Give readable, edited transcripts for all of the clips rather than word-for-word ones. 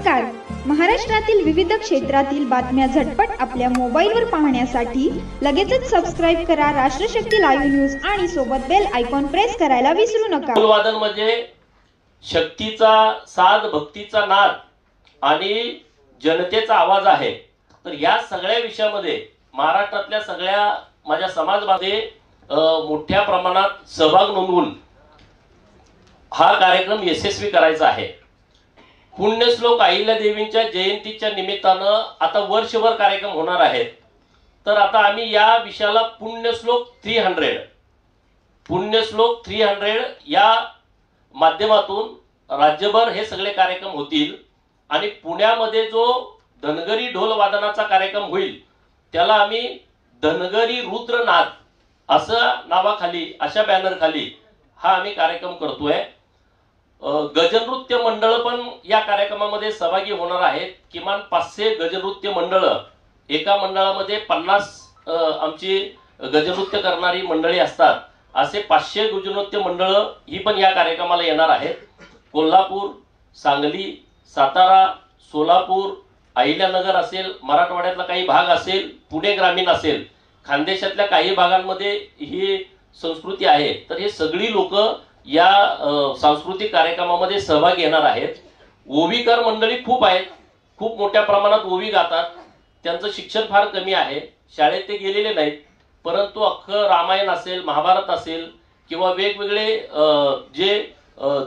नमस्कार. महाराष्ट्रातील विविध क्षेत्रातील बातम्या झटपट आपल्या मोबाईलवर पाहण्यासाठी लगेचच सबस्क्राइब करा राष्ट्रशक्ती लाईव्ह न्यूज आणि सोबत बेल आयकॉन प्रेस करायला विसरू नका. ढोलवादन म्हणजे शक्तीचा साध, भक्तीचा नाद आणि जनतेचा आवाज आहे. तर या सगळ्या विषयामध्ये महाराष्ट्रातल्या सगळ्या माझ्या समाजामध्ये मोठ्या प्रमाणात सहभाग नोंदवून हा कार्यक्रम यशस्वी करायचा आहे. पुण्यश्लोक अहिल्यादेवींच्या जयंतीच्या निमित्तानं आता वर्षभर कार्यक्रम होणार आहेत. तर आता आम्ही या विषयाला पुण्यश्लोक 300 या माध्यमातून राज्यभर हे सगळे कार्यक्रम होतील. आणि पुण्यामध्ये जो धनगरी ढोल वादनाचा कार्यक्रम होईल त्याला आम्ही धनगरी रुद्रनाद असं नावाखाली, अशा बॅनर खाली हा आम्ही कार्यक्रम करतोय. गजनृत्य मंडळ पण या कार्यक्रमामध्ये सहभागी होणार आहेत. किमान 500 गजनृत्य मंडळ, एका मंडळामध्ये 50 आमची गजनृत्य करणारी मंडळी असतात. असे 500 गजनृत्य मंडळ ही पण या कार्यक्रमाला येणार आहेत. कोल्हापूर, सांगली, सातारा, सोलापूर, अहिल्यानगर असेल, मराठवाड्यातला काही भाग असेल, पुणे ग्रामीण असेल, खानदेशातल्या काही भागांमध्ये ही संस्कृती आहे. तर हे सगळी लोक या सांस्कृतिक कार्यक्रमामध्ये सहभागी येणार आहेत. ओवीकार मंडळी खूप आहेत, खूप मोठ्या प्रमाणात ओवी गातात. त्यांचं शिक्षण फार कमी आहे, शाळेत ते गेलेले नाहीत, परंतु अख्खं रामायण असेल, महाभारत असेल किंवा वेगवेगळे जे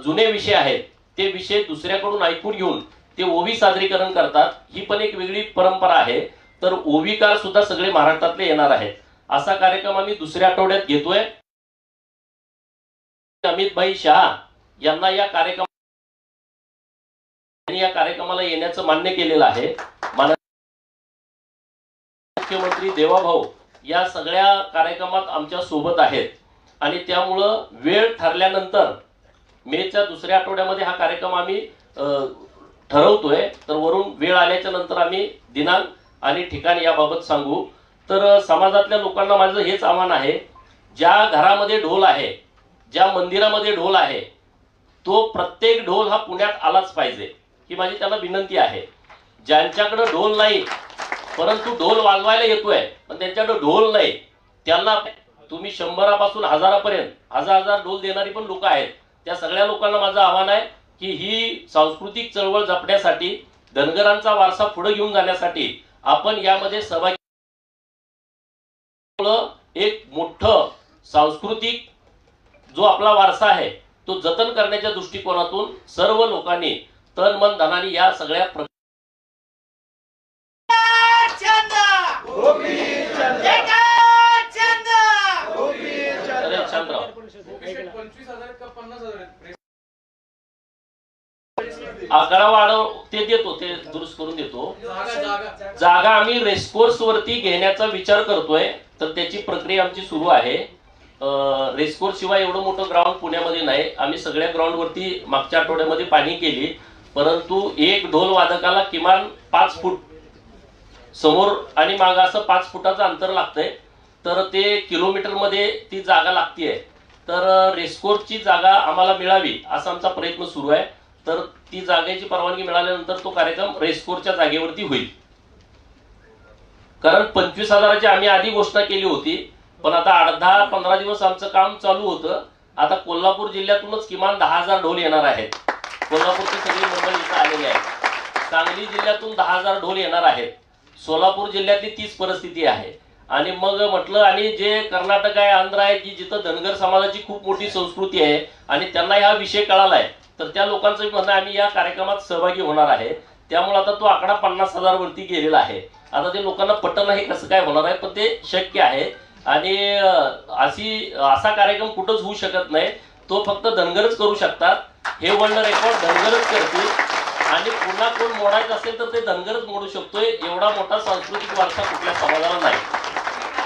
जुने विषय आहेत ते विषय दुसऱ्याकडून ऐकून घेऊन ते ओवी सादरीकरण करतात. ही पण एक वेगळी परंपरा आहे. तर ओवीकार सुद्धा सगळे महाराष्ट्रातले येणार आहेत. असा कार्यक्रम आम्ही दुसऱ्या आठवड्यात घेतोय. अमितभाई शाह यांना या कार्यक्रमाला येण्याचं मान्य केलेलं आहे. मुख्यमंत्री देवाभाऊ या सगळ्या कार्यक्रमात आमच्या सोबत आहेत आणि त्यामुळं वेळ ठरल्यानंतर मेच्या दुसऱ्या आठवड्यामध्ये हा कार्यक्रम आम्ही ठरवतोय. तर वरून वेळ आल्याच्या नंतर आम्ही दिनांक आणि ठिकाण याबाबत सांगू. तर समाजातल्या लोकांना माझं हेच आव्हान आहे, ज्या घरामध्ये ढोल आहे, ज्या मंदिरामध्ये ढोल आहे, तो प्रत्येक ढोल हा पुण्यात आलाच पाहिजे ही माझी त्यांना विनंती आहे. ज्यांच्याकडे ढोल नाही परंतु ढोल वाजवायला येतोय पण त्यांच्याकडे ढोल नाही, त्यांना तुम्ही 100 पासून 1000 पर्यंत हजार ढोल देणारी पण लोक आहेत. त्या सगळ्या लोकांना माझं आव्हान आहे की ही सांस्कृतिक चळवळ जपण्यासाठी, धनगरांचा वारसा पुढे घेऊन जाण्यासाठी आपण यामध्ये सहभागी. एक मोठं सांस्कृतिक जो आपला वारसा आहे तो जतन करण्याच्या दृष्टिकोनातून सर्व लोकांनी तन मन धनाने या सगळ्या आकडा वाढव ते देतो, ते दुरुस्त करून देतो. जागा आम्ही रेसकोर्स वरती घेण्याचा विचार करतोय. तर त्याची प्रक्रिया आमची सुरू आहे. रेसकोर्स शिवाय एवढं मोठं ग्राउंड पुण्यामध्ये नाही. आम्ही सगळ्या ग्राउंड वरती मागच्या आठवड्यामध्ये पाणी केली, परंतु एक ढोल वादकाला किमान 5 फूट समोर आणि माग असं 5 फुटाचं अंतर लागतंय. तर ते किलोमीटर मध्ये ती जागा लागतीये. तर रेसकोर्सची जागा आम्हाला मिळावी असा आमचा प्रयत्न सुरू आहे. तर ती जागेची परवानगी मिळाल्यानंतर तो कार्यक्रम रेसकोर्सच्या जागेवरती होईल. कारण 25,000ची आम्ही आधी घोषणा केली होती, पण आता 10-15 दिवस आमचं काम चालू होतं. आता कोल्हापूर जिल्ह्यातूनच किमान 10,000 ढोल येणार आहेत. कोल्हापूरची सगळी मंडळी इथं आलेली आहेत. सांगली जिल्ह्यातून 10,000 ढोल येणार आहेत. सोलापूर जिल्ह्यातली तीच परिस्थिती आहे. आणि मग म्हटलं, आणि जे कर्नाटक आहे, आंध्र आहे, की जिथं धनगर समाजाची खूप मोठी संस्कृती आहे आणि त्यांना हा विषय कळालाय, तर त्या लोकांचं म्हणणं आम्ही या कार्यक्रमात सहभागी होणार आहे. त्यामुळे आता तो आकडा 50,000 वरती गेलेला आहे. आता ते लोकांना पटन आहे कसं काय होणार आहे, पण ते शक्य आहे. आणि असा कार्यक्रम कुठंच होऊ शकत नाही. तो फक्त धनगरच करू शकतात. हे वर्ल्ड रेकॉर्ड धनगरच करतील. आणि पुन्हा कोण मोडायचं असेल तर ते धनगरच मोडू शकतोय. एवढा मोठा सांस्कृतिक वारसा कुठल्या समाजाला नाही.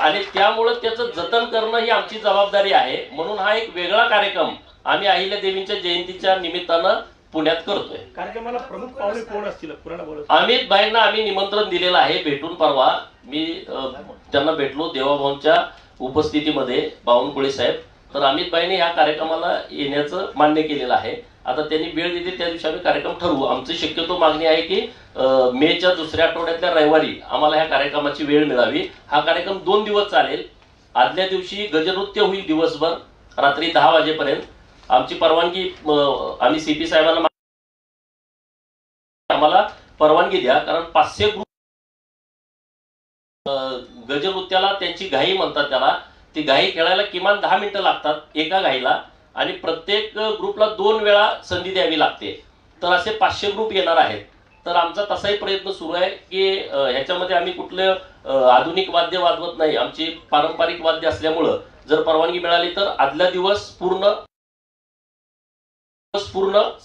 आणि त्यामुळे त्याचं जतन करणं ही आमची जबाबदारी आहे. म्हणून हा एक वेगळा कार्यक्रम आम्ही अहिल्यादेवींच्या जयंतीच्या निमित्तानं पुण्यात करतोय. कार्यक्रमाला प्रमुख पाहुणे कोण असतील? अमित भाईंना आम्ही निमंत्रण दिलेलं आहे. भेटून परवा मी त्यांना भेटलो देवाभाऊंच्या उपस्थितीमध्ये, बावनकुळे साहेब. तर अमित भाईंनी या कार्यक्रमाला येण्याचं मान्य केलेलं आहे. आता त्यांनी वेळ दिली त्या दिवशी आम्ही कार्यक्रम ठरवू. आमची शक्यतो मागणी आहे की मेच्या दुसऱ्या आठवड्यातल्या रविवारी आम्हाला ह्या कार्यक्रमाची वेळ मिळावी. हा कार्यक्रम 2 दिवस चालेल. आदल्या दिवशी गजनृत्य होईल दिवसभर रात्री 10 वाजेपर्यंत. आमची परवानगी आम्ही सीपी साहेबांना आम्हाला परवानगी द्या, कारण 500 ग्रुप गजनृत्याला त्यांची घाई म्हणतात त्याला, ती घाई खेळायला किमान 10 मिनिटं लागतात एका घाईला आणि प्रत्येक ग्रुपला 2 वेळा संधी द्यावी लागते. तर असे 500 ग्रुप येणार आहेत. तर आमचा तसाही प्रयत्न सुरू आहे की ह्याच्यामध्ये आम्ही कुठले आधुनिक वाद्य वाजवत नाही. आमची पारंपरिक वाद्य असल्यामुळं जर परवानगी मिळाली तर आदल्या दिवस पूर्ण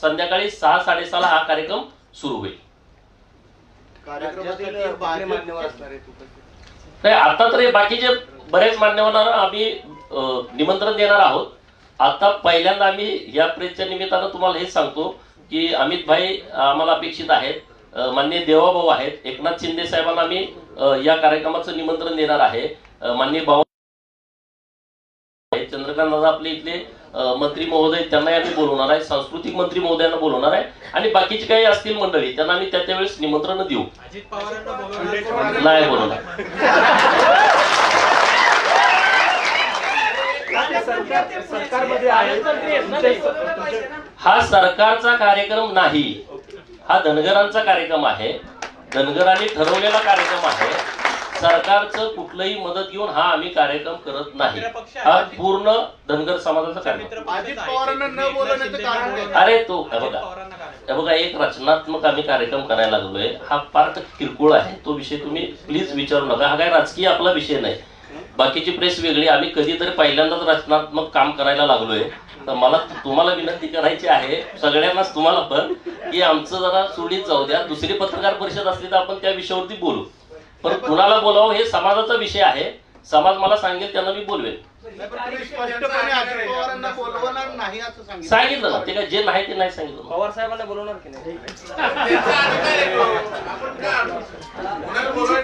संध्याकाळी 6-6:30 हा कार्यक्रम सुरू होईल. आता तर बाकीचे बरेच मान्यवरांना आम्ही निमंत्रण देणार आहोत. आता पहिल्यांदा आम्ही या प्रेसच्या निमित्तानं तुम्हाला हेच सांगतो की अमित भाई आम्हाला अपेक्षित आहेत, माननीय देवाभाऊ आहेत, एकनाथ शिंदे साहेबांना आम्ही या कार्यक्रमाचं निमंत्रण देणार आहे, माननीय भाऊ चंद्रकांत दादा आपले इथले मंत्री महोदय त्यांनाही आम्ही बोलवणार आहे, सांस्कृतिक मंत्री महोदयांना बोलवणार आहे आणि बाकीचे काही असतील मंडळी त्यांना आम्ही त्या त्यावेळेस निमंत्रण देऊ. नाही बोलवणार. हा सरकारचा कार्यक्रम नाही, हा धनगरांचा कार्यक्रम आहे. धनगरांनी ठरवलेला कार्यक्रम आहे. सरकारचं कुठलंही मदत घेऊन हा आम्ही कार्यक्रम करत नाही. हा पूर्ण धनगर समाजाचा कार्यक्रम. अरे तो बघा एक रचनात्मक आम्ही कार्यक्रम करायला लागलोय. हा पार्ट किरकोळ आहे, तो विषय तुम्ही प्लीज विचारू नका. हा काय राजकीय आपला विषय नाही. बाकीची प्रेस वेगळी. आम्ही कधीतरी पहिल्यांदाच रचनात्मक काम करायला लागलोय. तर मला तुम्हाला विनंती करायची आहे, सगळ्यांनाच तुम्हाला पण, की आमचं जरा सोडीत जाऊ द्या. दुसरी पत्रकार परिषद असली तर आपण त्या विषयावरती बोलू. पण कुणाला बोलावं हे समाजाचा विषय आहे. समाज मला सांगेल त्यांना मी बोलवेन. सांगितलं ना, ते काय जे नाही ते नाही सांगितलं. पवार साहेबांना बोलवणार की नाही?